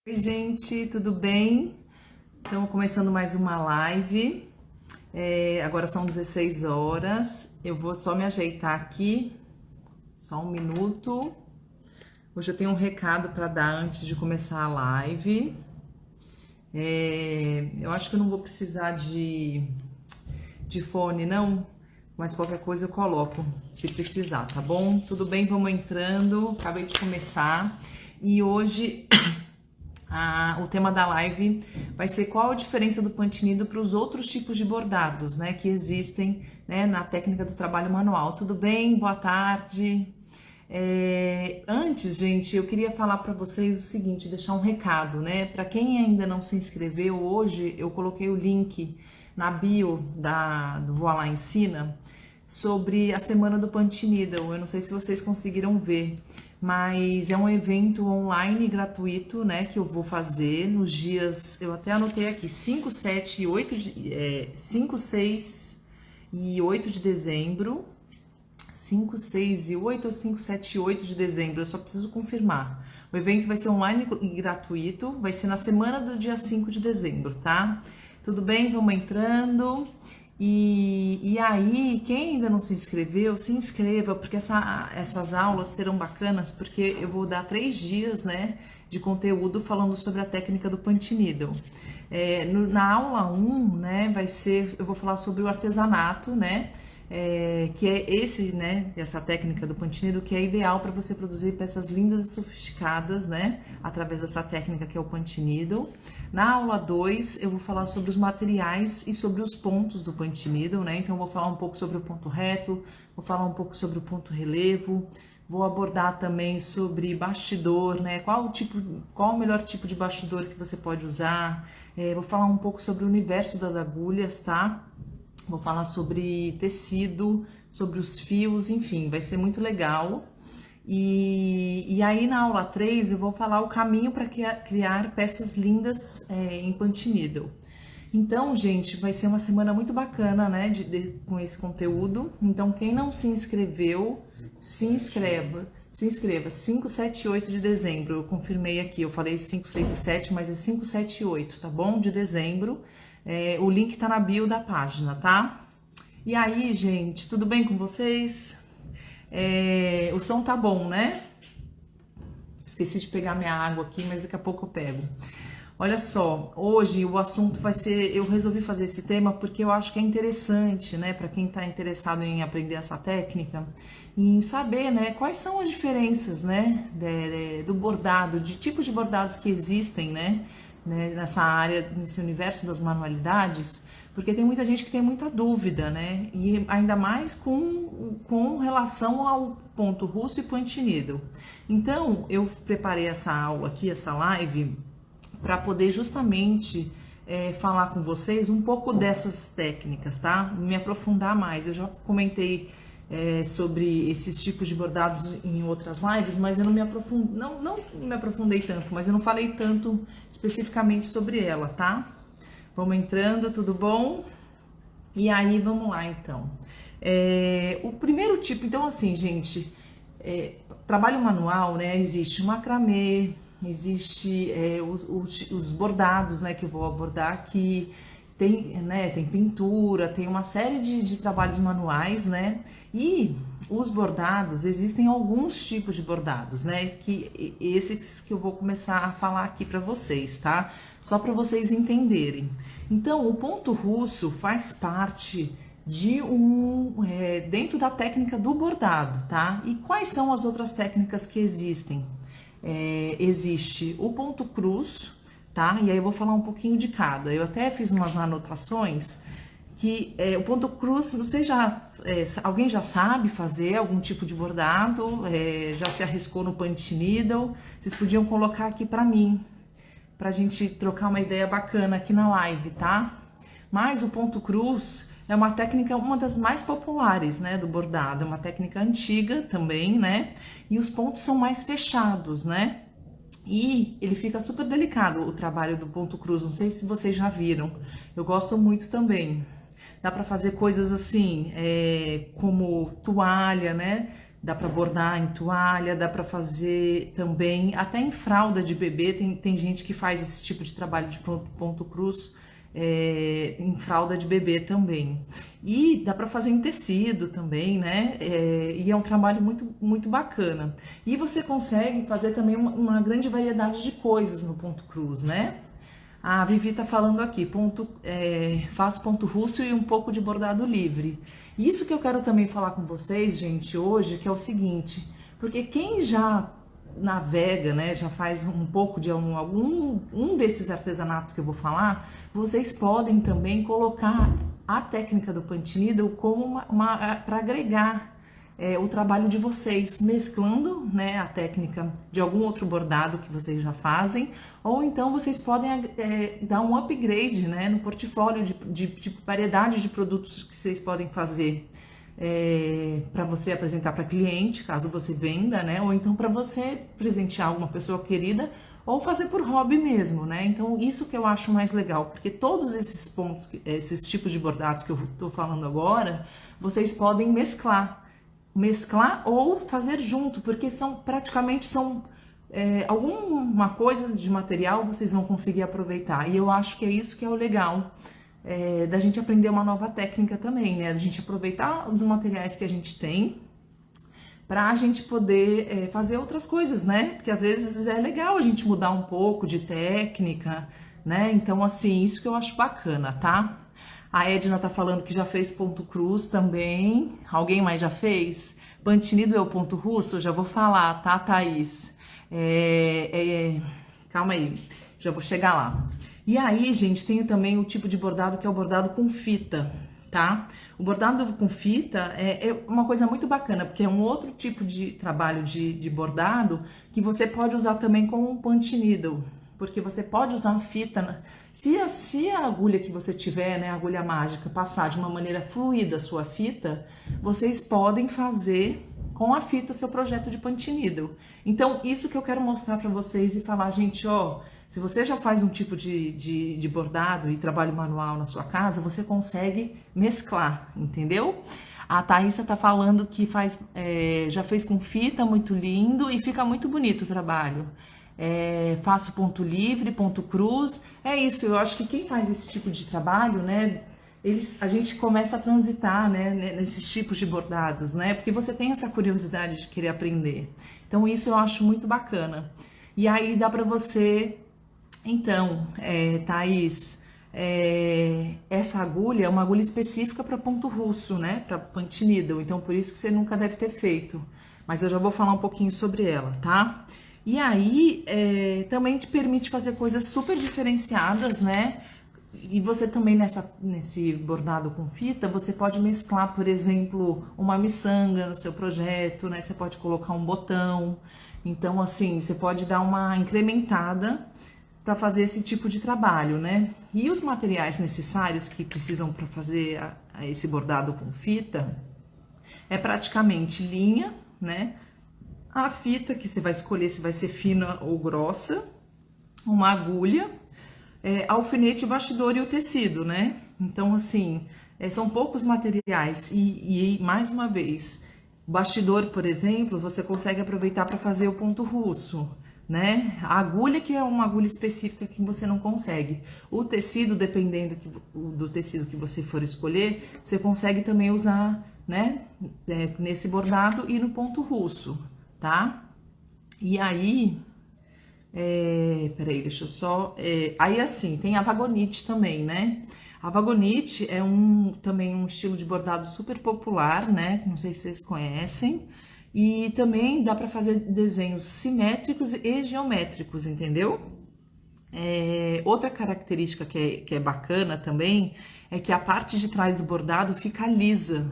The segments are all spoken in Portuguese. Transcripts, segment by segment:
Oi, gente, tudo bem? Estamos começando mais uma live. Agora são 16 horas. Eu vou só me ajeitar aqui, só um minuto. Hoje eu tenho um recado para dar antes de começar a live. Eu acho que eu não vou precisar de fone, não, mas qualquer coisa eu coloco se precisar, tá bom? Tudo bem? Vamos entrando. Acabei de começar e hoje. O tema da live vai ser qual a diferença do Pantinido para os outros tipos de bordados, né, que existem, né, na técnica do trabalho manual. Tudo bem? Boa tarde. Antes, gente, eu queria falar para vocês o seguinte, deixar um recado, né, para quem ainda não se inscreveu, hoje eu coloquei o link na bio do Voa Lá Ensina sobre a Semana do Punch Needle. Eu não sei se vocês conseguiram ver, mas é um evento online gratuito, né, que eu vou fazer nos dias, eu até anotei aqui, 5, 7 e 8 5, 6 e 8 de dezembro. 5, 6 e 8 ou 5, 7 e 8 de dezembro, eu só preciso confirmar. O evento vai ser online e gratuito, vai ser na semana do dia 5 de dezembro, tá? Tudo bem? Vamos entrando. E aí, quem ainda não se inscreveu, se inscreva, porque essas aulas serão bacanas, porque eu vou dar 3 dias, né, de conteúdo falando sobre a técnica do Punch Needle. Na aula 1, né, eu vou falar sobre o artesanato, né, que é essa técnica do Punch Needle, que é ideal para você produzir peças lindas e sofisticadas, né, através dessa técnica que é o Punch Needle. Na aula 2, eu vou falar sobre os materiais e sobre os pontos do Punch Needle, né, então eu vou falar um pouco sobre o ponto reto, vou falar um pouco sobre o ponto relevo, vou abordar também sobre bastidor, né, qual o melhor tipo de bastidor que você pode usar, vou falar um pouco sobre o universo das agulhas, tá? Vou falar sobre tecido, sobre os fios, enfim, vai ser muito legal. E aí na aula 3 eu vou falar o caminho para criar peças lindas em Punch Needle. Então, gente, vai ser uma semana muito bacana, né, com esse conteúdo. Então, quem não se inscreveu, se inscreva. Se inscreva, 5, 7 e 8 de dezembro. Eu confirmei aqui, eu falei 5, 6 e 7, mas é 5, 7 e 8, tá bom? De dezembro. O link tá na bio da página, tá? E aí, gente, tudo bem com vocês? O som tá bom, né? Esqueci de pegar minha água aqui, mas daqui a pouco eu pego. Olha só, hoje o assunto vai ser, eu resolvi fazer esse tema porque eu acho que é interessante, né, para quem está interessado em aprender essa técnica, em saber, né, quais são as diferenças, né, do bordado, de tipos de bordados que existem, né, nessa área, nesse universo das manualidades, porque tem muita gente que tem muita dúvida, né, e ainda mais com relação ao ponto russo e Punch Needle. Então, eu preparei essa aula aqui, essa live, para poder justamente falar com vocês um pouco dessas técnicas, tá? Me aprofundar mais. Eu já comentei sobre esses tipos de bordados em outras lives, mas eu não me aprofundei tanto, mas eu não falei tanto especificamente sobre ela, tá? Vamos entrando, tudo bom? E aí, vamos lá, então. O primeiro tipo, então, assim, gente, trabalho manual, né? Existe o macramê, existe os bordados, né, que eu vou abordar aqui, tem pintura, tem uma série de trabalhos manuais, né, e os bordados, existem alguns tipos de bordados, né, que esses que eu vou começar a falar aqui para vocês, tá, só para vocês entenderem. Então, o ponto russo faz parte de dentro da técnica do bordado, tá, e quais são as outras técnicas que existem? Existe o ponto cruz, tá? E aí eu vou falar um pouquinho de cada. Eu até fiz umas anotações que o ponto cruz, alguém já sabe fazer algum tipo de bordado, já se arriscou no Punch Needle, vocês podiam colocar aqui pra mim, pra gente trocar uma ideia bacana aqui na live, tá? Mas o ponto cruz é uma técnica, uma das mais populares, né, do bordado. É uma técnica antiga também, né? E os pontos são mais fechados, né? E ele fica super delicado, o trabalho do ponto cruz. Não sei se vocês já viram. Eu gosto muito também. Dá para fazer coisas assim, como toalha, né? dá para bordar em toalha, dá para fazer também, até em fralda de bebê, tem gente que faz esse tipo de trabalho de ponto cruz em fralda de bebê também. E dá para fazer em tecido também, né? E é um trabalho muito bacana. E você consegue fazer também uma grande variedade de coisas no ponto cruz, né? A Vivi tá falando aqui, faço ponto russo e um pouco de bordado livre. Isso que eu quero também falar com vocês, gente, hoje, que é o seguinte, porque quem já navega, né, já faz um pouco de um desses artesanatos que eu vou falar, vocês podem também colocar a técnica do punch needle como para agregar o trabalho de vocês, mesclando, né, a técnica de algum outro bordado que vocês já fazem, ou então vocês podem dar um upgrade, né, no portfólio de variedade de produtos que vocês podem fazer para você apresentar para cliente, caso você venda, né, ou então para você presentear alguma pessoa querida, ou fazer por hobby mesmo, né? Então isso que eu acho mais legal, porque todos esses pontos, esses tipos de bordados que eu tô falando agora, vocês podem mesclar ou fazer junto, porque praticamente são alguma coisa de material vocês vão conseguir aproveitar. E eu acho que é isso que é o legal da gente aprender uma nova técnica também, né? Da gente aproveitar os materiais que a gente tem para a gente poder fazer outras coisas, né? Porque às vezes é legal a gente mudar um pouco de técnica, né? Então, assim, isso que eu acho bacana, tá? A Edna tá falando que já fez ponto cruz também. Alguém mais já fez? Punch needle é o ponto russo? Eu já vou falar, tá, Thaís? Calma aí, já vou chegar lá. E aí, gente, tem também o tipo de bordado que é o bordado com fita, tá? O bordado com fita é uma coisa muito bacana, porque é um outro tipo de trabalho de bordado que você pode usar também com um punch needle. Porque você pode usar fita, se a agulha que você tiver, né, a agulha mágica, passar de uma maneira fluida a sua fita, vocês podem fazer com a fita seu projeto de punch needle. Então, isso que eu quero mostrar para vocês e falar, gente, ó, se você já faz um tipo de bordado e trabalho manual na sua casa, você consegue mesclar, entendeu? A Thaísa tá falando que já fez com fita, muito lindo e fica muito bonito o trabalho. Faço ponto livre, ponto cruz. É isso, eu acho que quem faz esse tipo de trabalho, né, a gente começa a transitar, né, nesses tipos de bordados, né, porque você tem essa curiosidade de querer aprender. Então isso eu acho muito bacana. E aí dá para você, então, Thaís, essa agulha é uma agulha específica para ponto russo, né, para punch needle, então por isso que você nunca deve ter feito. Mas eu já vou falar um pouquinho sobre ela, tá? E aí, também te permite fazer coisas super diferenciadas, né? E você também, nesse bordado com fita, você pode mesclar, por exemplo, uma miçanga no seu projeto, né? Você pode colocar um botão. Então, assim, você pode dar uma incrementada para fazer esse tipo de trabalho, né? E os materiais necessários que precisam para fazer esse bordado com fita é praticamente linha, né? A fita que você vai escolher se vai ser fina ou grossa, uma agulha, alfinete, bastidor e o tecido, né? Então, assim, são poucos materiais e mais uma vez, o bastidor, por exemplo, você consegue aproveitar para fazer o ponto russo, né? A agulha que é uma agulha específica que você não consegue. O tecido, dependendo do tecido que você for escolher, você consegue também usar, né? Nesse bordado e no ponto russo. Tá? E aí, peraí, deixa eu só... aí, assim, tem a vagonite também, né? A vagonite é também um estilo de bordado super popular, né? Não sei se vocês conhecem. E também dá para fazer desenhos simétricos e geométricos, entendeu? Outra característica que é bacana também é que a parte de trás do bordado fica lisa,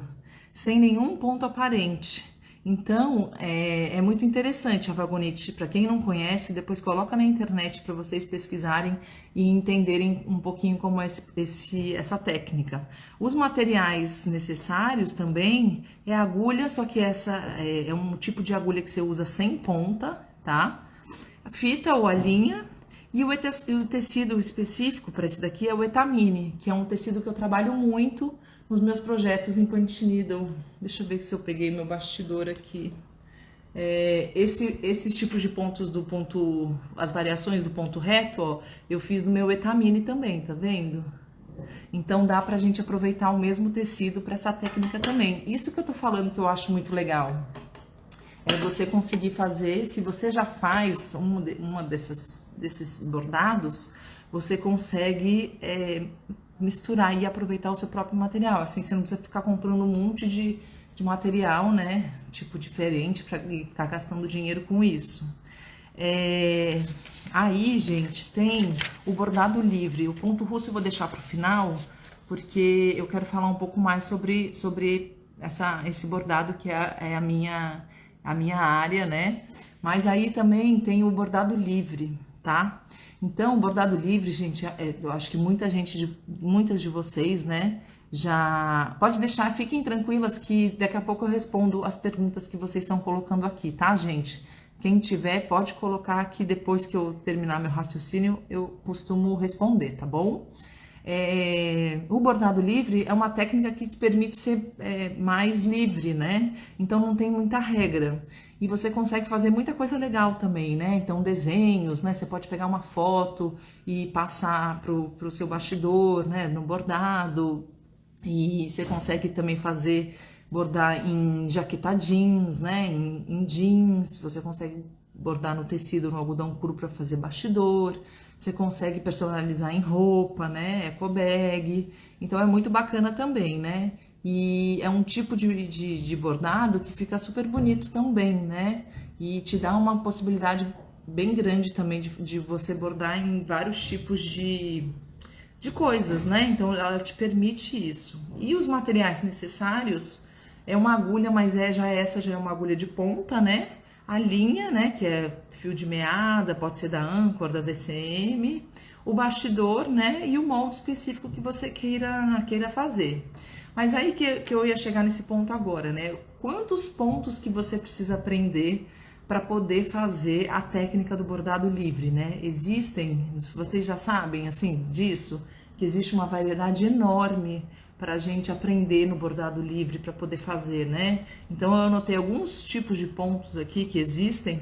sem nenhum ponto aparente. Então, é muito interessante a vagonete. Para quem não conhece, depois coloca na internet para vocês pesquisarem e entenderem um pouquinho como é essa técnica. Os materiais necessários também é agulha, só que essa é um tipo de agulha que você usa sem ponta, tá? Fita ou a linha. E o tecido específico para esse daqui é o etamine, que é um tecido que eu trabalho muito os meus projetos em punch needle. Deixa eu ver se eu peguei meu bastidor aqui. Esses tipos de pontos do ponto, as variações do ponto reto, ó, eu fiz no meu Etamine também, tá vendo? Então dá pra gente aproveitar o mesmo tecido para essa técnica também. Isso que eu tô falando que eu acho muito legal. É você conseguir fazer, se você já faz desses bordados, você consegue misturar e aproveitar o seu próprio material. Assim, você não precisa ficar comprando um monte de material, né? Tipo, diferente, para ficar gastando dinheiro com isso. Aí, gente, tem o bordado livre. O ponto russo eu vou deixar para o final, porque eu quero falar um pouco mais sobre esse bordado que é a minha área, né? Mas aí também tem o bordado livre, tá? Então, o bordado livre, gente, eu acho que muitas de vocês, né? Já pode deixar, fiquem tranquilas que daqui a pouco eu respondo as perguntas que vocês estão colocando aqui, tá, gente? Quem tiver, pode colocar aqui depois que eu terminar meu raciocínio, eu costumo responder, tá bom? O bordado livre é uma técnica que te permite ser mais livre, né? Então não tem muita regra. E você consegue fazer muita coisa legal também, né? Então desenhos, né? Você pode pegar uma foto e passar pro seu bastidor, né? No bordado. E você consegue também bordar em jaqueta jeans, né? Em jeans, você consegue bordar no tecido, no algodão cru para fazer bastidor. Você consegue personalizar em roupa, né? Eco bag. Então é muito bacana também, né? E é um tipo de bordado que fica super bonito também, né? E te dá uma possibilidade bem grande também de você bordar em vários tipos de coisas, né? Então ela te permite isso. E os materiais necessários é uma agulha, mas essa já é uma agulha de ponta, né? A linha, né, que é fio de meada, pode ser da Anchor, da DCM, o bastidor, né, e o molde específico que você queira fazer. Mas aí que eu ia chegar nesse ponto agora, né? Quantos pontos que você precisa aprender para poder fazer a técnica do bordado livre, né? Existem, vocês já sabem, assim, disso, que existe uma variedade enorme para a gente aprender no bordado livre para poder fazer, né? Então eu anotei alguns tipos de pontos aqui que existem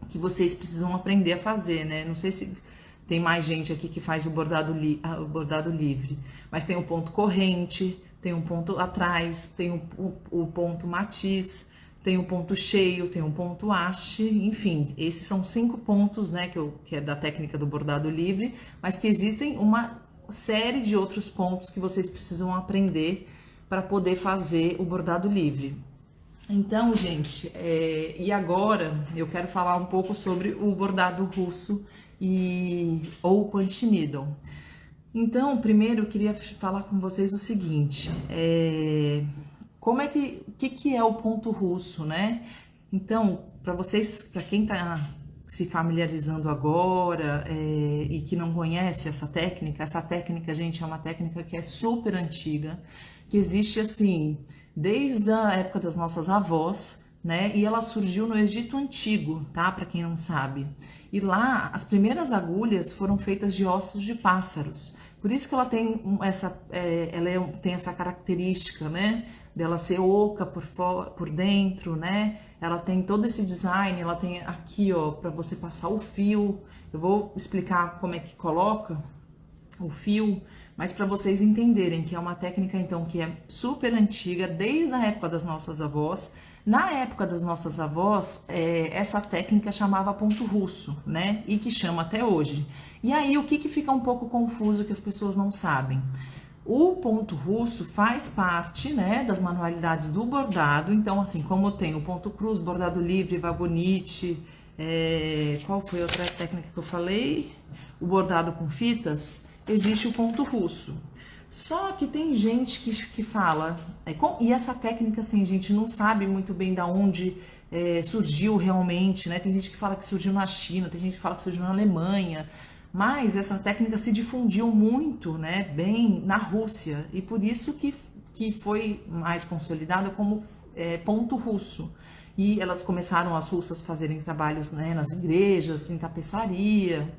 que vocês precisam aprender a fazer, né? Não sei se tem mais gente aqui que faz o bordado livre, mas tem o ponto corrente, tem um ponto atrás, tem o ponto matiz, tem um ponto cheio, tem um ponto haste, enfim, esses são 5 pontos, né, que é da técnica do bordado livre, mas que existem uma série de outros pontos que vocês precisam aprender para poder fazer o bordado livre. Então, gente, e agora eu quero falar um pouco sobre o bordado russo ou punch needle. Então, primeiro eu queria falar com vocês o seguinte, o que é o ponto russo, né? Então, para quem está se familiarizando agora e que não conhece essa técnica, gente, é uma técnica que é super antiga, que existe assim desde a época das nossas avós, né? E ela surgiu no Egito Antigo, tá? Para quem não sabe. E lá as primeiras agulhas foram feitas de ossos de pássaros. Por isso que ela tem tem essa característica, né? Dela ser oca por dentro, né? Ela tem todo esse design, ela tem aqui, ó, para você passar o fio. Eu vou explicar como é que coloca o fio, mas para vocês entenderem que é uma técnica então que é super antiga, desde a época das nossas avós. Na época das nossas avós, essa técnica chamava ponto russo, né? E que chama até hoje. E aí o que fica um pouco confuso que as pessoas não sabem? O ponto russo faz parte, né, das manualidades do bordado. Então, assim, como tem o ponto cruz, bordado livre, vagonite, qual foi a outra técnica que eu falei? O bordado com fitas, existe o ponto russo. Só que tem gente que fala, e essa técnica, assim, a gente não sabe muito bem da onde surgiu realmente, né? Tem gente que fala que surgiu na China, tem gente que fala que surgiu na Alemanha, mas essa técnica se difundiu muito, né, bem na Rússia, e por isso que foi mais consolidada como ponto russo. E elas começaram, as russas, fazerem trabalhos, né, nas igrejas, em tapeçaria.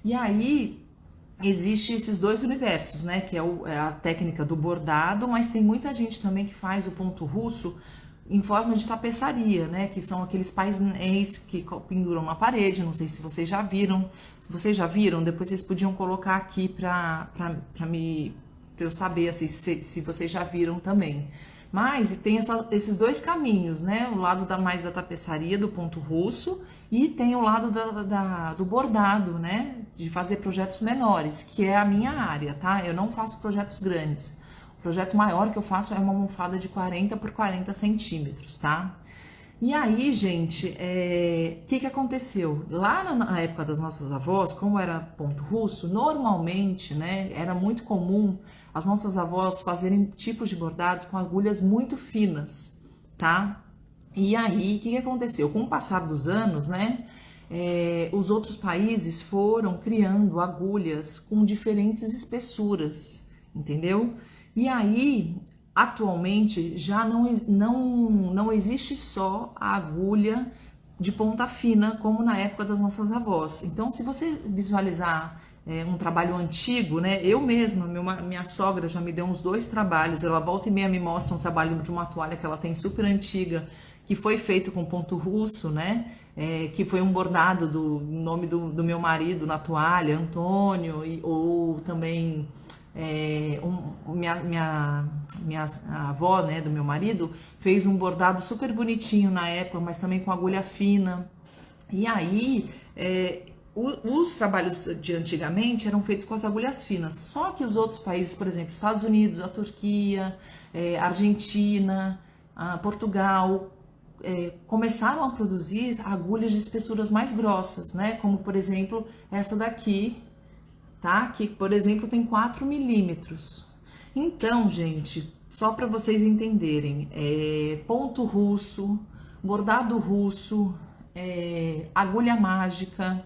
E aí existe esses dois universos, né? Que é, é a técnica do bordado, mas tem muita gente também que faz o ponto russo em forma de tapeçaria, né? Que são aqueles painéis que penduram na parede. Não sei se vocês já viram. Se vocês já viram, depois vocês podiam colocar aqui para eu saber assim, se vocês já viram também. Mas tem esses dois caminhos, né? O lado mais da tapeçaria, do ponto russo, e tem o lado do bordado, né? De fazer projetos menores, que é a minha área, tá? Eu não faço projetos grandes. O projeto maior que eu faço é uma almofada de 40 por 40 centímetros, tá? E aí, gente, que aconteceu? Lá na época das nossas avós, como era ponto russo, normalmente, né, era muito comum as nossas avós fazerem tipos de bordados com agulhas muito finas, tá? E aí, que aconteceu? Com o passar dos anos, né, os outros países foram criando agulhas com diferentes espessuras, entendeu? E aí, atualmente já não existe só a agulha de ponta fina como na época das nossas avós. Então, se você visualizar um trabalho antigo, né? Eu mesma, minha sogra já me deu uns 2 trabalhos. Ela volta e meia me mostra um trabalho de uma toalha que ela tem super antiga, que foi feito com ponto russo, né? Que foi um bordado do nome do meu marido na toalha, Antônio, ou também minha avó, né, do meu marido, fez um bordado super bonitinho na época, mas também com agulha fina. E aí, os trabalhos de antigamente eram feitos com as agulhas finas. Só que os outros países, por exemplo, Estados Unidos, a Turquia, Argentina, Portugal, começaram a produzir agulhas de espessuras mais grossas, né? Como, por exemplo, essa daqui, tá? Que, por exemplo, tem 4 milímetros. Então, gente, só para vocês entenderem, ponto russo, bordado russo, agulha mágica,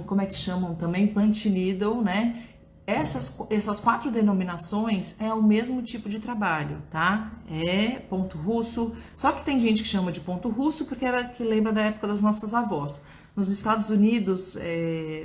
como é que chamam também? Punch needle, né? Essas 4 denominações é o mesmo tipo de trabalho, tá? É ponto russo, só que tem gente que chama de ponto russo porque era que lembra da época das nossas avós. Nos Estados Unidos,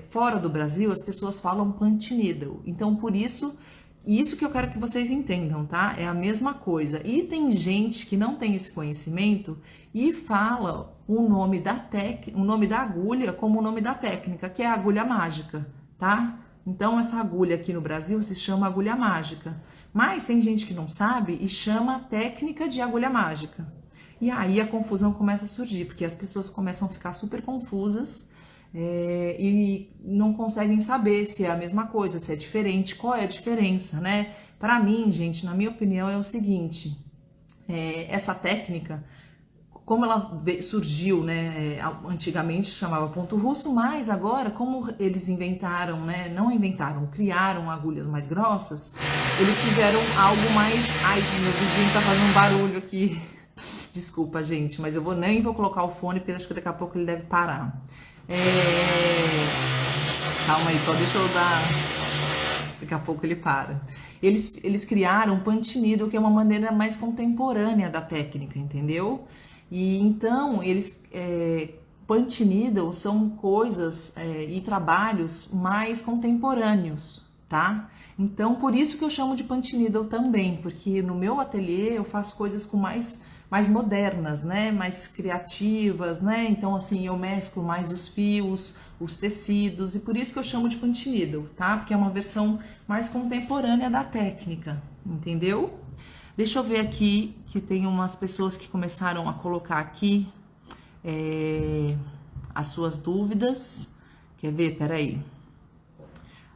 fora do Brasil, as pessoas falam punch needle. Então, por isso que eu quero que vocês entendam, tá? É a mesma coisa. E tem gente que não tem esse conhecimento e fala o nome da agulha como o nome da técnica, que é a agulha mágica, tá? Então, essa agulha aqui no Brasil se chama agulha mágica. Mas tem gente que não sabe e chama técnica de agulha mágica. E aí a confusão começa a surgir, porque as pessoas começam a ficar super confusas e não conseguem saber se é a mesma coisa, se é diferente, qual é a diferença, né? Para mim, gente, na minha opinião, é o seguinte: essa técnica, como ela surgiu, né, antigamente chamava ponto russo, mas agora, como eles inventaram, né, não inventaram, criaram agulhas mais grossas, eles fizeram algo mais... Ai, meu vizinho tá fazendo um barulho aqui. Desculpa, gente, mas eu nem vou colocar o fone, porque acho que daqui a pouco ele deve parar. Calma aí, só deixa eu dar... Daqui a pouco ele para. Eles criaram o punch needle, que é uma maneira mais contemporânea da técnica, entendeu? E então, punch needle são coisas e trabalhos mais contemporâneos, tá? Então, por isso que eu chamo de punch needle também, porque no meu ateliê eu faço coisas com mais modernas, né? Mais criativas, né? Então, assim, eu mesclo mais os fios, os tecidos, e por isso que eu chamo de punch needle, tá? Porque é uma versão mais contemporânea da técnica, entendeu? Deixa eu ver aqui, que tem umas pessoas que começaram a colocar aqui as suas dúvidas. Quer ver? Peraí.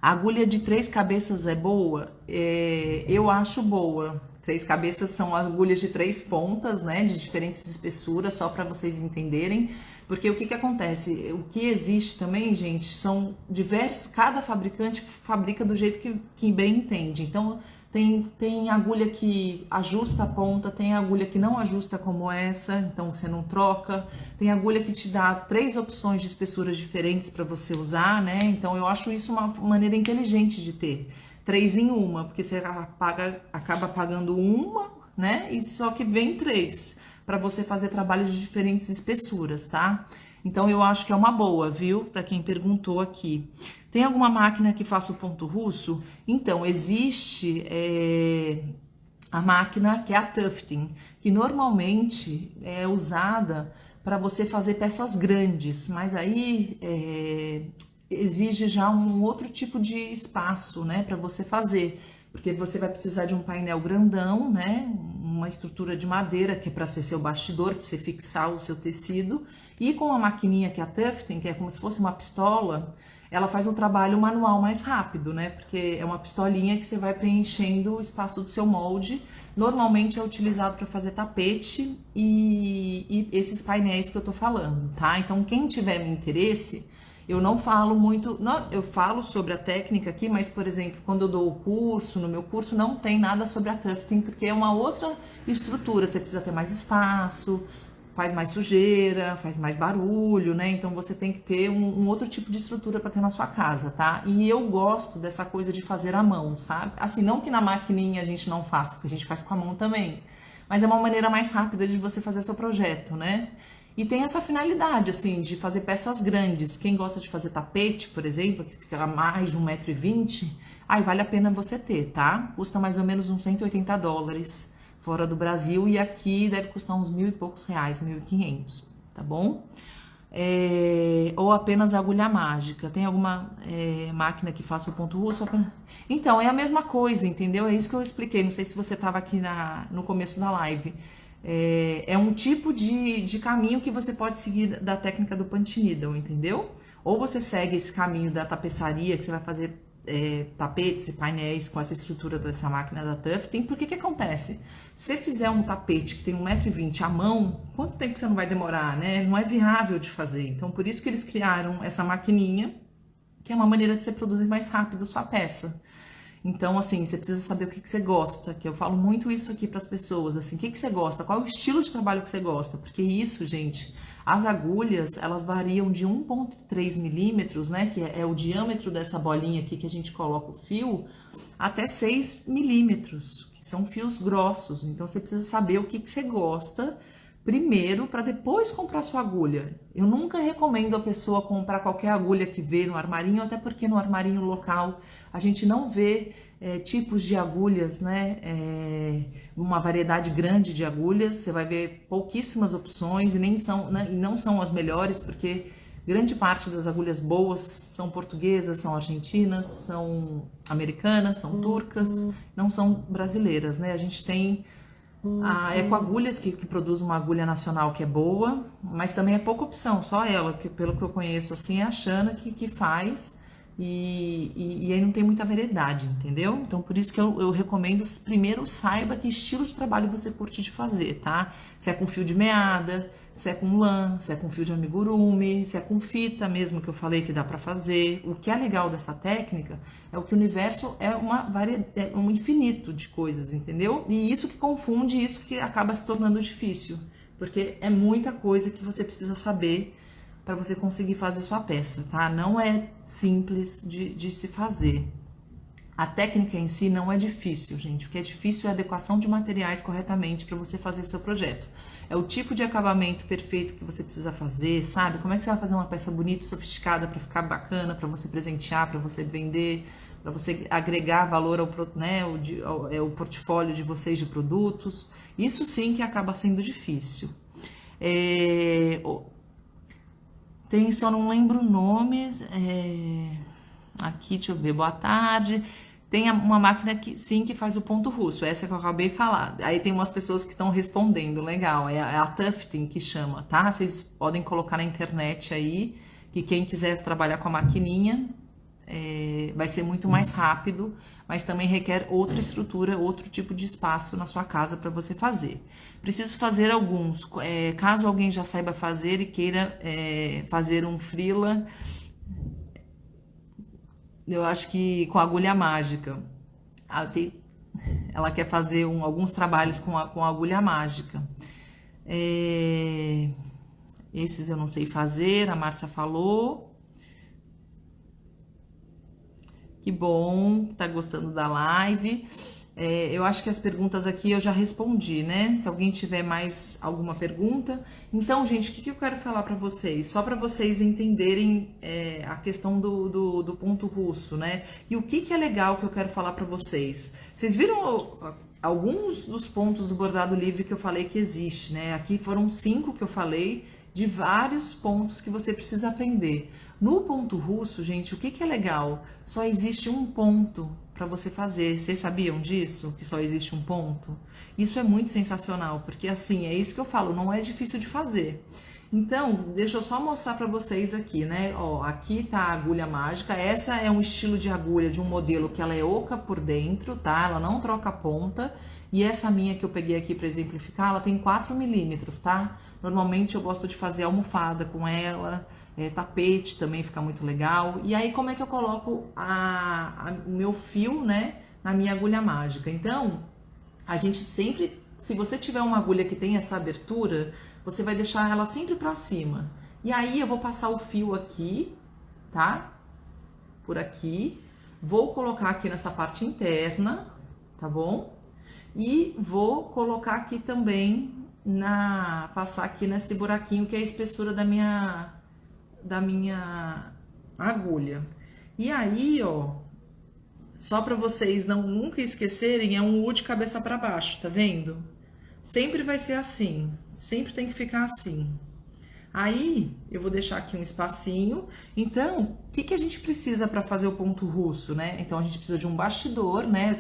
A agulha de 3 cabeças é boa? Eu acho boa. 3 cabeças são agulhas de 3 pontas, né? De diferentes espessuras, só para vocês entenderem. Porque o que acontece? O que existe também, gente, são diversos... Cada fabricante fabrica do jeito que bem entende. Então, tem agulha que ajusta a ponta, tem agulha que não ajusta como essa, então você não troca. Tem agulha que te dá 3 opções de espessuras diferentes para você usar, né? Então, eu acho isso uma maneira inteligente de ter. 3 em uma, porque você acaba pagando uma, né? E só que vem 3 para você fazer trabalhos de diferentes espessuras, tá? Então eu acho que é uma boa, viu? Para quem perguntou aqui. Tem alguma máquina que faça o ponto russo? Então, existe a máquina que é a tufting, que normalmente é usada para você fazer peças grandes, mas aí exige já um outro tipo de espaço, né, para você fazer, porque você vai precisar de um painel grandão, né, uma estrutura de madeira que é para ser seu bastidor, para você fixar o seu tecido, e com a maquininha que é a tufting, que é como se fosse uma pistola, ela faz um trabalho manual mais rápido, né? Porque é uma pistolinha que você vai preenchendo o espaço do seu molde. Normalmente é utilizado para fazer tapete e esses painéis que eu tô falando, tá? Então, quem tiver interesse, eu não falo muito, não, eu falo sobre a técnica aqui, mas, por exemplo, quando eu dou o curso, no meu curso não tem nada sobre a tufting, porque é uma outra estrutura, você precisa ter mais espaço, faz mais sujeira, faz mais barulho, né? Então você tem que ter um outro tipo de estrutura para ter na sua casa, tá? E eu gosto dessa coisa de fazer à mão, sabe? Assim, não que na maquininha a gente não faça, porque a gente faz com a mão também, mas é uma maneira mais rápida de você fazer seu projeto, né? E tem essa finalidade, assim, de fazer peças grandes. Quem gosta de fazer tapete, por exemplo, que fica a mais de 1,20 m, aí vale a pena você ter, tá? Custa mais ou menos uns US$ 180 fora do Brasil, e aqui deve custar uns R$ 1.000 e poucos, 1.500, tá bom? Ou apenas agulha mágica. Tem alguma máquina que faça o ponto russo? Então, é a mesma coisa, entendeu? É isso que eu expliquei, não sei se você estava aqui no começo da live. É um tipo de caminho que você pode seguir da técnica do punch needle, entendeu? Ou você segue esse caminho da tapeçaria, que você vai fazer tapetes e painéis com essa estrutura dessa máquina da tufting. Por que acontece? Se você fizer um tapete que tem 1,20 m à mão, quanto tempo você não vai demorar, né? Não é viável de fazer. Então, por isso que eles criaram essa maquininha, que é uma maneira de você produzir mais rápido sua peça. Então, assim, você precisa saber o que você gosta, que eu falo muito isso aqui para as pessoas, assim, o que você gosta, qual é o estilo de trabalho que você gosta, porque isso, gente, as agulhas, elas variam de 1,3 milímetros, né, que é o diâmetro dessa bolinha aqui que a gente coloca o fio, até 6 milímetros, que são fios grossos. Então, você precisa saber o que você gosta primeiro, para depois comprar sua agulha. Eu nunca recomendo a pessoa comprar qualquer agulha que vê no armarinho, até porque no armarinho local a gente não vê tipos de agulhas, né? Uma variedade grande de agulhas, você vai ver pouquíssimas opções e nem são, né? E não são as melhores, porque grande parte das agulhas boas são portuguesas, são argentinas, são americanas, são turcas, não são brasileiras, né? A gente tem a Ecoagulhas, que produz uma agulha nacional que é boa, mas também é pouca opção, só ela, que pelo que eu conheço, assim, é a Xana que faz, e aí não tem muita variedade, entendeu? Então, por isso que eu recomendo, primeiro, saiba que estilo de trabalho você curte de fazer, tá? Se é com fio de meada, se é com lã, se é com fio de amigurumi, se é com fita mesmo, que eu falei que dá pra fazer. O que é legal dessa técnica é o que o universo é um infinito de coisas, entendeu? E isso que confunde, isso que acaba se tornando difícil, porque é muita coisa que você precisa saber para você conseguir fazer sua peça, tá? Não é simples de se fazer. A técnica em si não é difícil, gente. O que é difícil é a adequação de materiais corretamente para você fazer seu projeto. É o tipo de acabamento perfeito que você precisa fazer, sabe? Como é que você vai fazer uma peça bonita e sofisticada para ficar bacana, para você presentear, para você vender, para você agregar valor ao portfólio de vocês de produtos. Isso sim que acaba sendo difícil. Tem, só não lembro o nome. Aqui, deixa eu ver. Boa tarde. Tem uma máquina que sim que faz o ponto russo. Essa que eu acabei de falar. Aí tem umas pessoas que estão respondendo. Legal. É a tufting que chama, tá? Vocês podem colocar na internet aí. Que quem quiser trabalhar com a maquininha vai ser muito mais rápido, mas também requer outra estrutura, outro tipo de espaço na sua casa para você fazer. Preciso fazer alguns. Caso alguém já saiba fazer e queira fazer um freela, eu acho que com agulha mágica. Ela quer fazer alguns trabalhos com a agulha mágica. Esses eu não sei fazer, a Márcia falou. Que bom, tá gostando da live. Eu acho que as perguntas aqui eu já respondi, né? Se alguém tiver mais alguma pergunta. Então, gente, o que eu quero falar para vocês? Só para vocês entenderem a questão do ponto russo, né? E o que é legal que eu quero falar para vocês? Vocês viram alguns dos pontos do bordado livre que eu falei que existe, né? Aqui foram 5 que eu falei, de vários pontos que você precisa aprender. No ponto russo, gente, o que é legal? Só existe um ponto para você fazer. Vocês sabiam disso? Que só existe um ponto? Isso é muito sensacional, porque assim, é isso que eu falo, não é difícil de fazer. Então, deixa eu só mostrar para vocês aqui, né? Ó, aqui tá a agulha mágica. Essa é um estilo de agulha de um modelo que ela é oca por dentro, tá? Ela não troca a ponta. E essa minha que eu peguei aqui para exemplificar, ela tem 4 milímetros, tá? Normalmente eu gosto de fazer almofada com ela, tapete também fica muito legal. E aí, como é que eu coloco o meu fio, né, na minha agulha mágica? Então, a gente sempre, se você tiver uma agulha que tem essa abertura, você vai deixar ela sempre pra cima. E aí, eu vou passar o fio aqui, tá? Por aqui. Vou colocar aqui nessa parte interna, tá bom? E vou colocar aqui também, passar aqui nesse buraquinho que é a espessura da minha agulha. E aí, ó, só para vocês nunca esquecerem, é um U de cabeça para baixo, tá vendo? Sempre vai ser assim, sempre tem que ficar assim. Aí, eu vou deixar aqui um espacinho. Então, o que a gente precisa para fazer o ponto russo, né? Então, a gente precisa de um bastidor, né?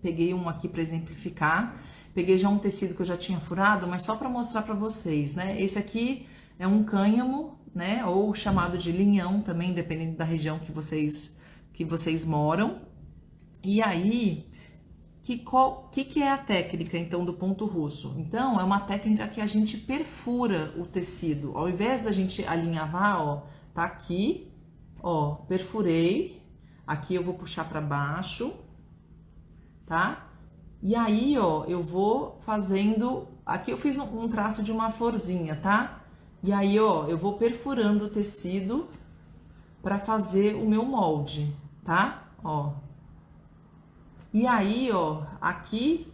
Peguei um aqui para exemplificar. Peguei já um tecido que eu já tinha furado, mas só para mostrar para vocês, né? Esse aqui é um cânhamo, né? Ou chamado de linhão também, dependendo da região que vocês moram. E aí, que é a técnica, então, do ponto russo? Então, é uma técnica que a gente perfura o tecido. Ao invés da gente alinhavar, ó, tá aqui, ó, perfurei. Aqui eu vou puxar para baixo, tá? E aí, ó, eu vou fazendo... Aqui eu fiz um traço de uma florzinha, tá? E aí, ó, eu vou perfurando o tecido para fazer o meu molde, tá? Ó. E aí, ó, aqui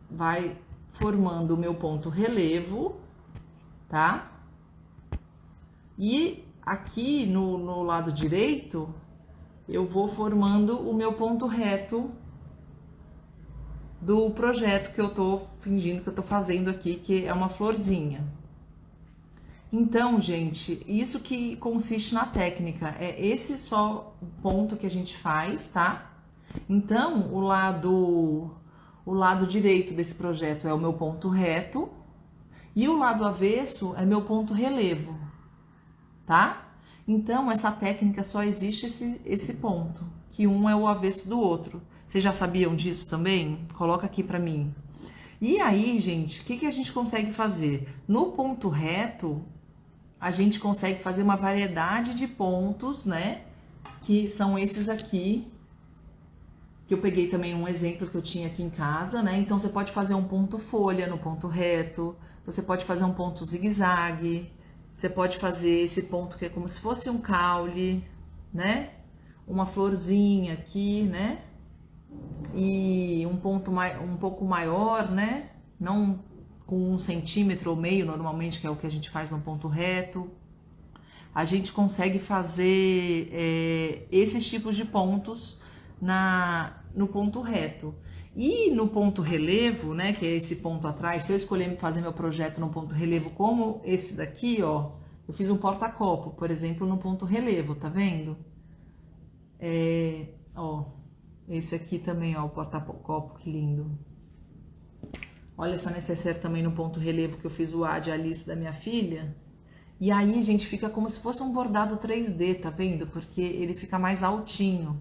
vai formando o meu ponto relevo, tá? E aqui no lado direito, eu vou formando o meu ponto reto do projeto que eu tô fingindo que eu tô fazendo aqui, que é uma florzinha. Então, gente, isso que consiste na técnica, é esse só ponto que a gente faz, tá? Então, o lado direito desse projeto é o meu ponto reto e o lado avesso é meu ponto relevo, tá? Então, essa técnica só existe esse ponto, que um é o avesso do outro. Vocês já sabiam disso também? Coloca aqui pra mim. E aí, gente, o que a gente consegue fazer? No ponto reto, a gente consegue fazer uma variedade de pontos, né? Que são esses aqui, que eu peguei também um exemplo que eu tinha aqui em casa, né? Então, você pode fazer um ponto folha no ponto reto, você pode fazer um ponto zigue-zague, você pode fazer esse ponto que é como se fosse um caule, né? Uma florzinha aqui, né? E um ponto um pouco maior, né? Não com 1 centímetro ou meio, normalmente, que é o que a gente faz no ponto reto. A gente consegue fazer esses tipos de pontos no ponto reto. E no ponto relevo, né, que é esse ponto atrás, se eu escolher fazer meu projeto no ponto relevo como esse daqui, ó, eu fiz um porta-copo, por exemplo, no ponto relevo, tá vendo? Ó, esse aqui também, ó, o porta-copo, que lindo. Olha essa necessaire também no ponto relevo que eu fiz o A de Alice da minha filha. E aí, gente, fica como se fosse um bordado 3D, tá vendo? Porque ele fica mais altinho.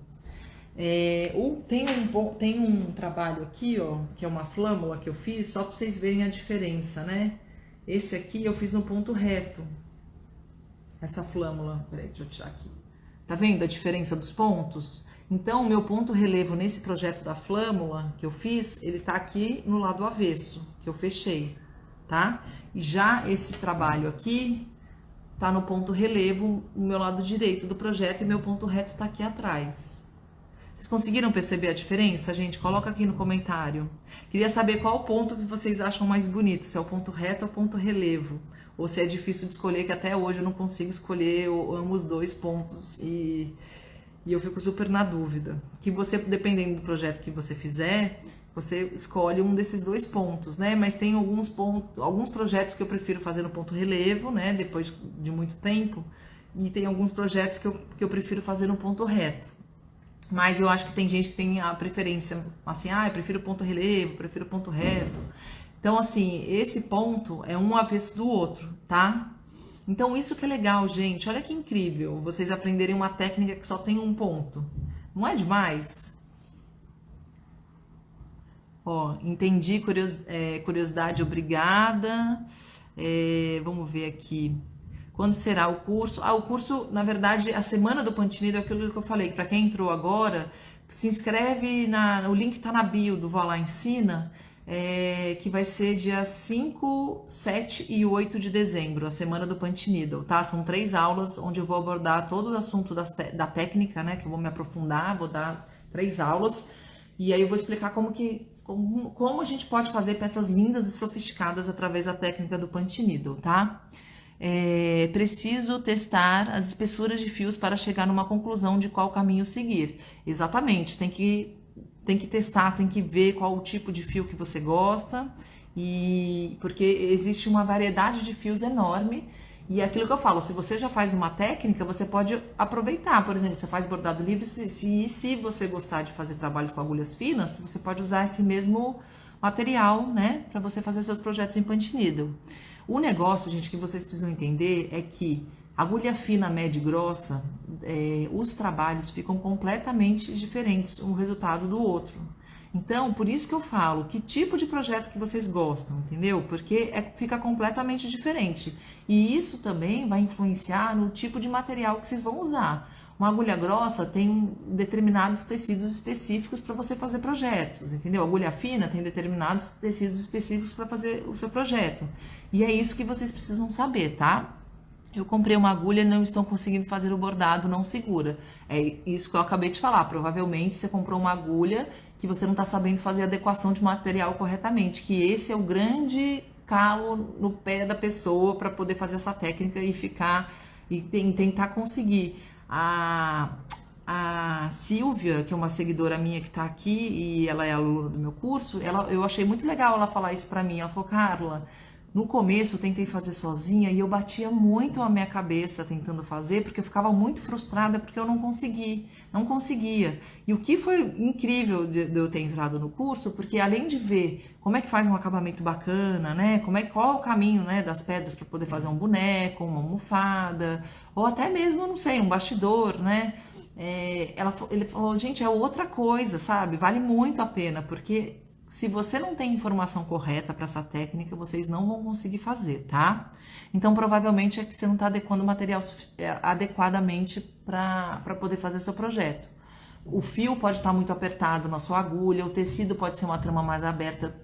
Tem um trabalho aqui, ó, que é uma flâmula que eu fiz, só pra vocês verem a diferença, né? Esse aqui eu fiz no ponto reto. Essa flâmula, peraí, deixa eu tirar aqui. Tá vendo a diferença dos pontos? Então, o meu ponto relevo nesse projeto da flâmula que eu fiz, ele tá aqui no lado avesso, que eu fechei, tá? E já esse trabalho aqui tá no ponto relevo, no meu lado direito do projeto, e meu ponto reto tá aqui atrás. Vocês conseguiram perceber a diferença, gente? Coloca aqui no comentário. Queria saber qual ponto que vocês acham mais bonito, se é o ponto reto ou o ponto relevo. Ou se é difícil de escolher, que até hoje eu não consigo escolher, eu amo os dois pontos e eu fico super na dúvida. Que você, dependendo do projeto que você fizer, você escolhe um desses dois pontos, né? Mas tem alguns projetos que eu prefiro fazer no ponto relevo, né? Depois de muito tempo. E tem alguns projetos que eu prefiro fazer no ponto reto. Mas eu acho que tem gente que tem a preferência, assim, eu prefiro ponto relevo, prefiro ponto reto. Então, assim, esse ponto é um avesso do outro, tá? Então, isso que é legal, gente. Olha que incrível vocês aprenderem uma técnica que só tem um ponto. Não é demais? Ó, entendi, curiosidade, obrigada. Vamos ver aqui. Quando será o curso? O curso, na verdade, a semana do Pantinido é aquilo que eu falei. Para quem entrou agora, se inscreve, o link tá na bio do Vó Lá Ensina, que vai ser dia 5, 7 e 8 de dezembro, a semana do Pantinido, tá? São 3 aulas onde eu vou abordar todo o assunto da técnica, né? Que eu vou me aprofundar, vou dar 3 aulas. E aí eu vou explicar como a gente pode fazer peças lindas e sofisticadas através da técnica do Pantinido, tá? Preciso testar as espessuras de fios para chegar numa conclusão de qual caminho seguir. Exatamente, tem que testar, tem que ver qual o tipo de fio que você gosta, porque existe uma variedade de fios enorme. E é aquilo que eu falo, se você já faz uma técnica, você pode aproveitar. Por exemplo, você faz bordado livre, se você gostar de fazer trabalhos com agulhas finas, você pode usar esse mesmo material, né, para você fazer seus projetos em punch needle. O negócio, gente, que vocês precisam entender é que agulha fina, média e grossa, os trabalhos ficam completamente diferentes, um resultado do outro. Então, por isso que eu falo, que tipo de projeto que vocês gostam, entendeu? Porque fica completamente diferente. E isso também vai influenciar no tipo de material que vocês vão usar. Uma agulha grossa tem determinados tecidos específicos para você fazer projetos, entendeu? A agulha fina tem determinados tecidos específicos para fazer o seu projeto. E é isso que vocês precisam saber, tá? Eu comprei uma agulha e não estou conseguindo fazer o bordado, não segura. É isso que eu acabei de falar. Provavelmente você comprou uma agulha que você não está sabendo fazer a adequação de material corretamente. Que esse é o grande calo no pé da pessoa para poder fazer essa técnica e tentar conseguir. A Silvia, que é uma seguidora minha que está aqui e ela é aluna do meu curso, eu achei muito legal ela falar isso para mim. Ela falou, Carla, no começo eu tentei fazer sozinha e eu batia muito a minha cabeça tentando fazer, porque eu ficava muito frustrada porque eu não conseguia. E o que foi incrível de eu ter entrado no curso, porque além de ver como é que faz um acabamento bacana, né? Qual é o caminho, né, das pedras para poder fazer um boneco, uma almofada, ou até mesmo, não sei, um bastidor, né? Ele falou, gente, é outra coisa, sabe? Vale muito a pena, porque se você não tem informação correta para essa técnica, vocês não vão conseguir fazer, tá? Então, provavelmente é que você não está adequando o material adequadamente para poder fazer seu projeto. O fio pode estar muito apertado na sua agulha, o tecido pode ser uma trama mais aberta,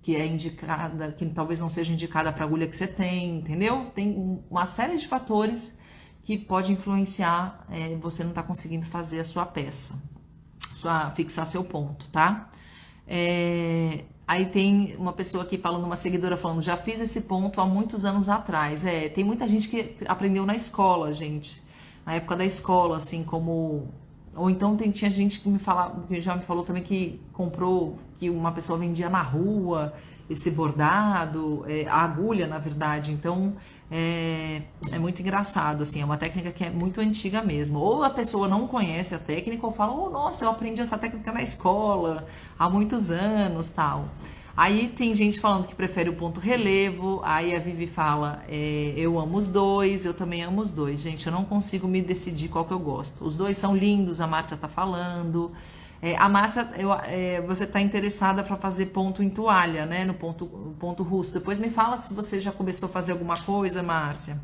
que é indicada, que talvez não seja indicada para a agulha que você tem, entendeu? Tem uma série de fatores que pode influenciar você não estar conseguindo fazer a sua peça, fixar seu ponto, tá? Aí tem uma pessoa aqui falando, uma seguidora falando, já fiz esse ponto há muitos anos atrás. Tem muita gente que aprendeu na escola, gente. Na época da escola, assim, como... Ou então tinha gente que já me falou também que comprou, que uma pessoa vendia na rua esse bordado, a agulha, na verdade. Então, é muito engraçado, assim, é uma técnica que é muito antiga mesmo. Ou a pessoa não conhece a técnica ou fala, nossa, eu aprendi essa técnica na escola há muitos anos, tal. Aí tem gente falando que prefere o ponto relevo, aí a Vivi fala, eu amo os dois, eu também amo os dois. Gente, eu não consigo me decidir qual que eu gosto. Os dois são lindos, a Márcia tá falando. A Márcia, você tá interessada para fazer ponto em toalha, né, no ponto russo. Depois me fala se você já começou a fazer alguma coisa, Márcia.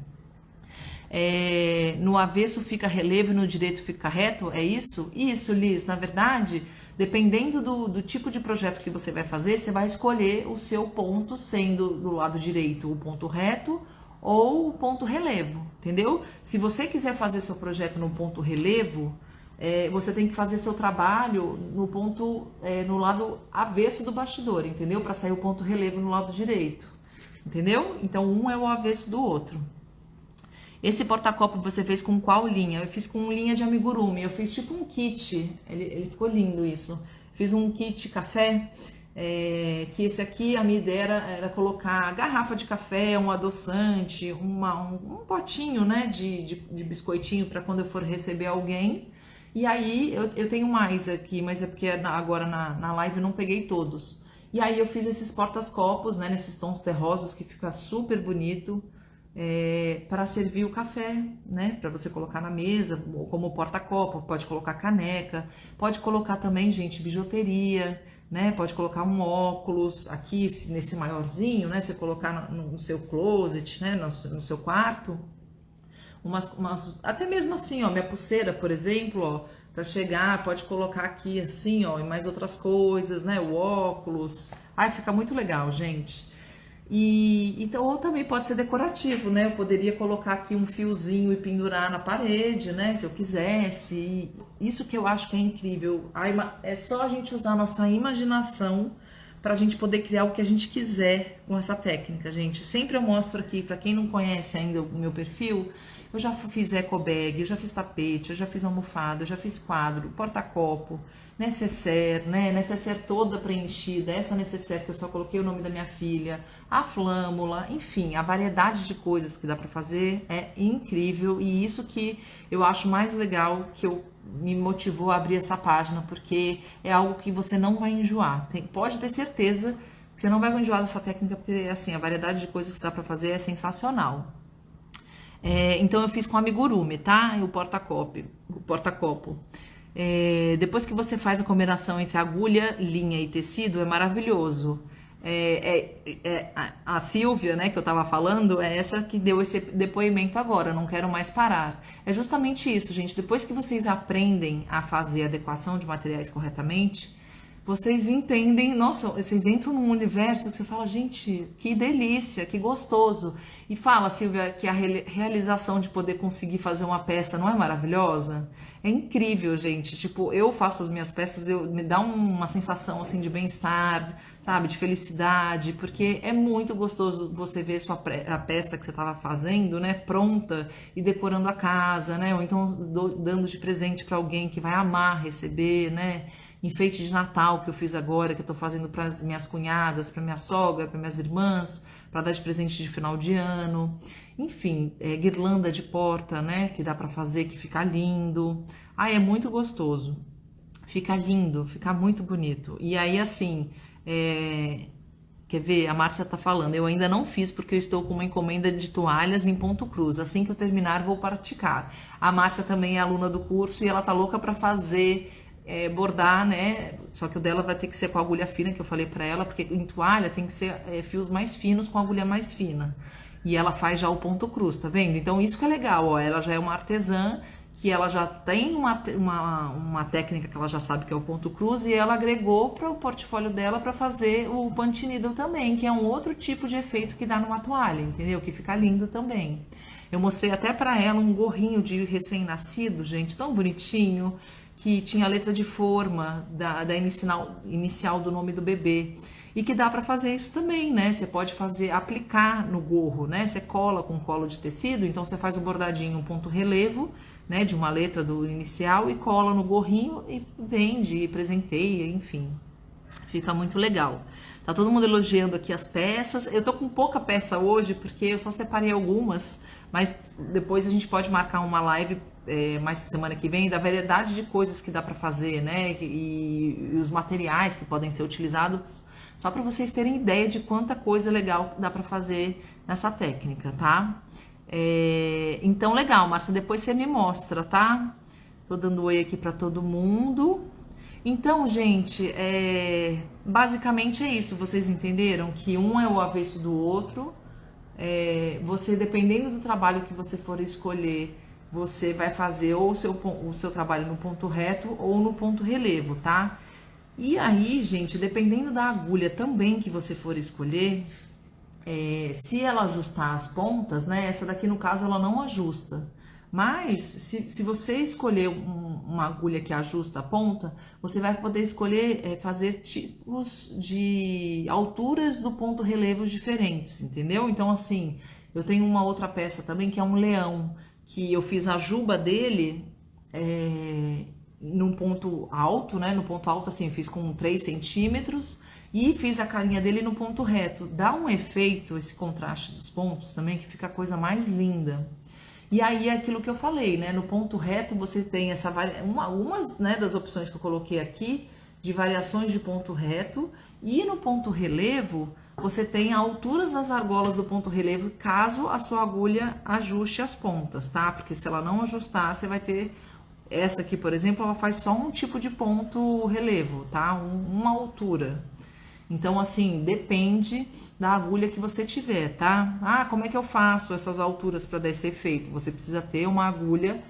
No avesso fica relevo e no direito fica reto, é isso? Isso, Liz, na verdade, dependendo do tipo de projeto que você vai fazer, você vai escolher o seu ponto, sendo do lado direito o ponto reto ou o ponto relevo, entendeu? Se você quiser fazer seu projeto no ponto relevo, você tem que fazer seu trabalho no ponto, no lado avesso do bastidor, entendeu? Para sair o ponto relevo no lado direito, entendeu? Então um é o avesso do outro. Esse porta-copo você fez com qual linha? Eu fiz com linha de amigurumi, eu fiz tipo um kit, ele ficou lindo isso. Fiz um kit café, que esse aqui a minha ideia era colocar garrafa de café, um adoçante, um potinho, né, de biscoitinho para quando eu for receber alguém. E aí eu tenho mais aqui, mas é porque agora na live eu não peguei todos. E aí eu fiz esses porta-copos, né, nesses tons terrosos que fica super bonito. Para servir o café, né? Para você colocar na mesa, como porta-copo, pode colocar caneca, pode colocar também, gente, bijuteria, né? Pode colocar um óculos aqui, nesse maiorzinho, né? Você colocar no seu closet, né? No seu quarto. Até mesmo assim, ó, minha pulseira, por exemplo, ó, para chegar, pode colocar aqui assim, ó, e mais outras coisas, né? O óculos. Ai, fica muito legal, gente. Então, ou também pode ser decorativo, né? Eu poderia colocar aqui um fiozinho e pendurar na parede, né? Se eu quisesse. E isso que eu acho que é incrível. É só a gente usar a nossa imaginação para a gente poder criar o que a gente quiser com essa técnica, gente. Sempre eu mostro aqui, para quem não conhece ainda o meu perfil, eu já fiz eco bag, eu já fiz tapete, eu já fiz almofada, eu já fiz quadro, porta-copo, necessaire, né? Necessaire toda preenchida, essa necessaire que eu só coloquei o nome da minha filha, a flâmula, enfim, a variedade de coisas que dá para fazer é incrível e isso que eu acho mais legal, que me motivou a abrir essa página, porque é algo que você não vai enjoar. Pode ter certeza que você não vai enjoar dessa técnica, porque assim, a variedade de coisas que dá para fazer é sensacional. Então eu fiz com amigurumi, tá? O porta-copo. Depois que você faz a combinação entre agulha, linha e tecido, é maravilhoso. A Silvia, né, que eu tava falando, é essa que deu esse depoimento agora, não quero mais parar. É justamente isso, gente. Depois que vocês aprendem a fazer a adequação de materiais corretamente, vocês entendem, nossa, vocês entram num universo que você fala, gente, que delícia, que gostoso. E fala, Silvia, que a realização de poder conseguir fazer uma peça não é maravilhosa? É incrível, gente. Tipo, eu faço as minhas peças, me dá uma sensação, assim, de bem-estar, sabe, de felicidade, porque é muito gostoso você ver a peça que você estava fazendo, né, pronta e decorando a casa, né, ou então dando de presente para alguém que vai amar receber, né. Enfeite de Natal que eu fiz agora, que eu tô fazendo para as minhas cunhadas, para minha sogra, para minhas irmãs, para dar de presente de final de ano. Enfim, guirlanda de porta, né, que dá para fazer, que fica lindo. É muito gostoso. Fica lindo, fica muito bonito. E aí, assim, quer ver? A Márcia tá falando, eu ainda não fiz porque eu estou com uma encomenda de toalhas em ponto cruz. Assim que eu terminar, vou praticar. A Márcia também é aluna do curso e ela tá louca para fazer... bordar, né? Só que o dela vai ter que ser com a agulha fina, que eu falei pra ela, porque em toalha tem que ser fios mais finos com agulha mais fina. E ela faz já o ponto cruz, tá vendo? Então isso que é legal, ó. Ela já é uma artesã, que ela já tem uma técnica que ela já sabe que é o ponto cruz, e ela agregou para o portfólio dela para fazer o punch needle também, que é um outro tipo de efeito que dá numa toalha, entendeu? Que fica lindo também. Eu mostrei até pra ela um gorrinho de recém-nascido, gente, tão bonitinho, que tinha a letra de forma da inicial do nome do bebê. E que dá para fazer isso também, né? Você pode aplicar no gorro, né? Você cola com colo de tecido, então você faz o bordadinho, um ponto relevo, né? De uma letra do inicial e cola no gorrinho e vende, e presenteia, enfim. Fica muito legal. Tá todo mundo elogiando aqui as peças. Eu tô com pouca peça hoje, porque eu só separei algumas, mas depois a gente pode marcar uma live mais semana que vem da variedade de coisas que dá para fazer, né? E os materiais que podem ser utilizados, só para vocês terem ideia de quanta coisa legal dá para fazer nessa técnica, tá? Então, legal, Márcia, depois você me mostra, tá? Tô dando oi aqui para todo mundo. Então, gente, basicamente é isso. Vocês entenderam que um é o avesso do outro. Você, dependendo do trabalho que você for escolher, você vai fazer ou o seu trabalho no ponto reto ou no ponto relevo, tá? E aí, gente, dependendo da agulha também que você for escolher, se ela ajustar as pontas, né? Essa daqui, no caso, ela não ajusta. Mas, se você escolher uma agulha que ajusta a ponta, você vai poder escolher fazer tipos de alturas do ponto relevo diferentes, entendeu? Então, assim, eu tenho uma outra peça também que é um leão, que eu fiz a juba dele num ponto alto, né? No ponto alto, assim, eu fiz com 3 centímetros e fiz a carinha dele no ponto reto. Dá um efeito, esse contraste dos pontos também, que fica a coisa mais linda. E aí é aquilo que eu falei, né? No ponto reto você tem essa umas, né, das opções que eu coloquei aqui de variações de ponto reto, e no ponto relevo você tem alturas das argolas do ponto relevo caso a sua agulha ajuste as pontas, tá? Porque se ela não ajustar, você vai ter essa aqui, por exemplo, ela faz só um tipo de ponto relevo, tá? Uma altura. Então, assim, depende da agulha que você tiver, tá? Ah, como é que eu faço essas alturas para dar esse efeito? Você precisa ter uma agulha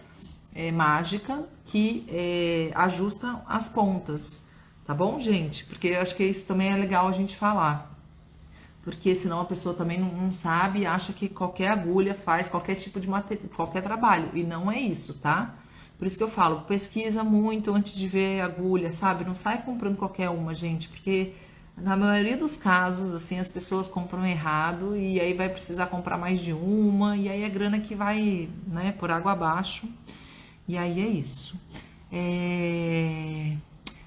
mágica que ajusta as pontas, tá bom, gente? Porque eu acho que isso também é legal a gente falar. Porque senão a pessoa também não sabe e acha que qualquer agulha faz qualquer tipo de qualquer trabalho. E não é isso, tá? Por isso que eu falo, pesquisa muito antes de ver agulha, sabe? Não sai comprando qualquer uma, gente, porque na maioria dos casos, assim, as pessoas compram errado e aí vai precisar comprar mais de uma, e aí é grana que vai, né, por água abaixo. E aí é isso.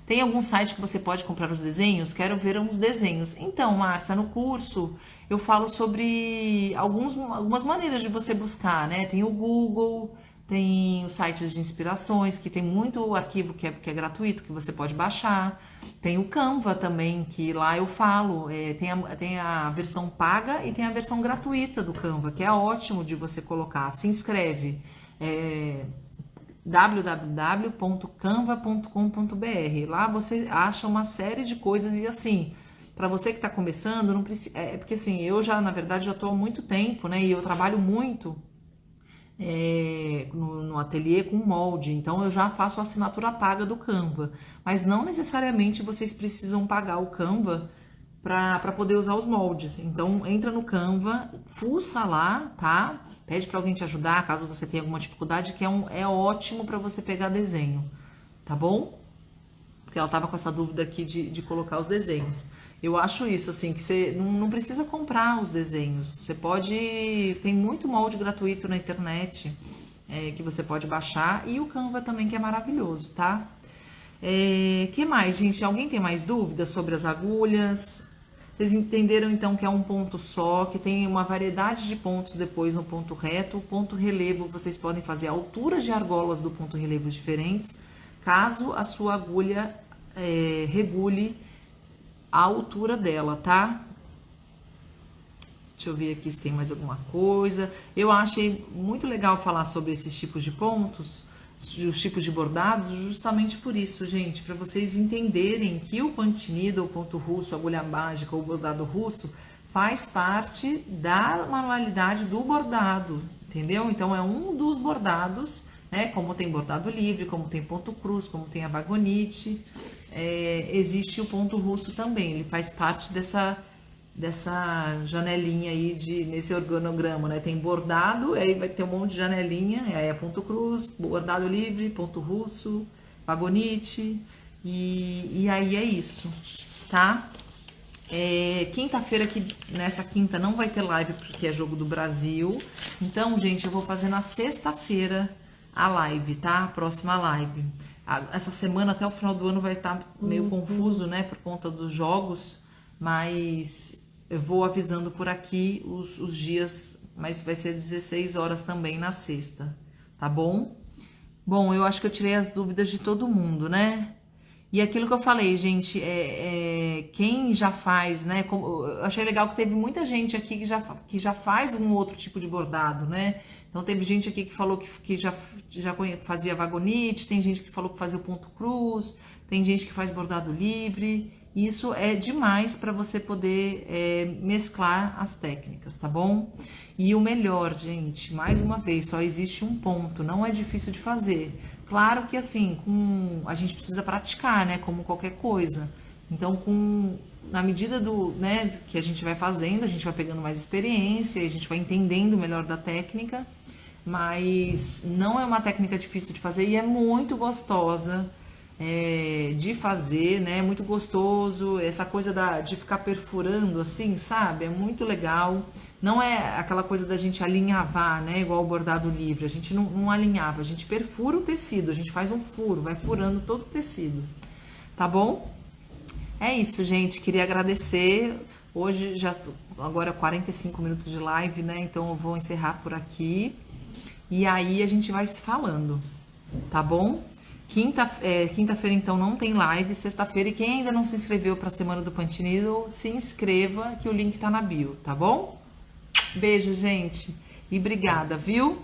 Tem algum site que você pode comprar os desenhos? Quero ver uns desenhos. Então, Márcia, no curso eu falo sobre algumas maneiras de você buscar, né? Tem o Google, tem os sites de inspirações, que tem muito arquivo que é gratuito, que você pode baixar. Tem o Canva também, que lá eu falo, tem a versão paga e tem a versão gratuita do Canva, que é ótimo de você colocar. Se inscreve, www.canva.com.br. Lá você acha uma série de coisas e assim, para você que está começando, não precisa, porque assim, eu já, na verdade, já estou há muito tempo, né? E eu trabalho muito no ateliê com molde, então eu já faço a assinatura paga do Canva, mas não necessariamente vocês precisam pagar o Canva para poder usar os moldes. Então entra no Canva, fuça lá, tá? Pede para alguém te ajudar caso você tenha alguma dificuldade, que é ótimo para você pegar desenho, tá bom? Porque ela tava com essa dúvida aqui de colocar os desenhos. Eu acho isso, assim, que você não precisa comprar os desenhos. Você pode. Tem muito molde gratuito na internet que você pode baixar. E o Canva também, que é maravilhoso, tá? Que mais, gente? Alguém tem mais dúvidas sobre as agulhas? Vocês entenderam então que é um ponto só, que tem uma variedade de pontos depois no ponto reto. O ponto relevo, vocês podem fazer alturas de argolas do ponto relevo diferentes, caso a sua agulha regule a altura dela, tá? Deixa eu ver aqui se tem mais alguma coisa. Eu achei muito legal falar sobre esses tipos de pontos, os tipos de bordados, justamente por isso, gente, para vocês entenderem que o punch needle, o ponto russo, a agulha mágica ou bordado russo faz parte da manualidade do bordado, entendeu? Então é um dos bordados, né? Como tem bordado livre, como tem ponto cruz, como tem a vagonite, existe o ponto russo também. Ele faz parte dessa janelinha aí nesse organograma, né? Tem bordado, aí vai ter um monte de janelinha, aí é ponto cruz, bordado livre, ponto russo, vagonite, e aí é isso, tá? Quinta-feira, que nessa quinta não vai ter live porque é jogo do Brasil, então, gente, eu vou fazer na sexta-feira a live, tá? A próxima live. Essa semana até o final do ano vai estar meio confuso, né? Por conta dos jogos, mas eu vou avisando por aqui os dias, mas vai ser 16 horas também na sexta, tá bom? Bom, eu acho que eu tirei as dúvidas de todo mundo, né? E aquilo que eu falei, gente, quem já faz, né? Eu achei legal que teve muita gente aqui que já faz um outro tipo de bordado, né? Então teve gente aqui que falou que já fazia vagonite, tem gente que falou que fazia o ponto cruz, tem gente que faz bordado livre. Isso é demais para você poder mesclar as técnicas, tá bom? E o melhor, gente, mais uma vez, só existe um ponto, não é difícil de fazer. Claro que assim, a gente precisa praticar, né? Como qualquer coisa. Então, na medida né, que a gente vai fazendo, a gente vai pegando mais experiência, a gente vai entendendo melhor da técnica. mas não é uma técnica difícil de fazer e é muito gostosa de fazer, né? É muito gostoso, essa coisa de ficar perfurando assim, sabe? É muito legal. Não é aquela coisa da gente alinhavar, né? Igual o bordado livre. A gente não alinhava, a gente perfura o tecido, a gente faz um furo, vai furando todo o tecido. Tá bom? É isso, gente. Queria agradecer. Hoje já agora 45 minutos de live, né? Então eu vou encerrar por aqui. E aí a gente vai se falando, tá bom? Quinta-feira, então, não tem live. Sexta-feira, e quem ainda não se inscreveu para a Semana do Pantinido, se inscreva, que o link tá na bio, tá bom? Beijo, gente. E obrigada, viu?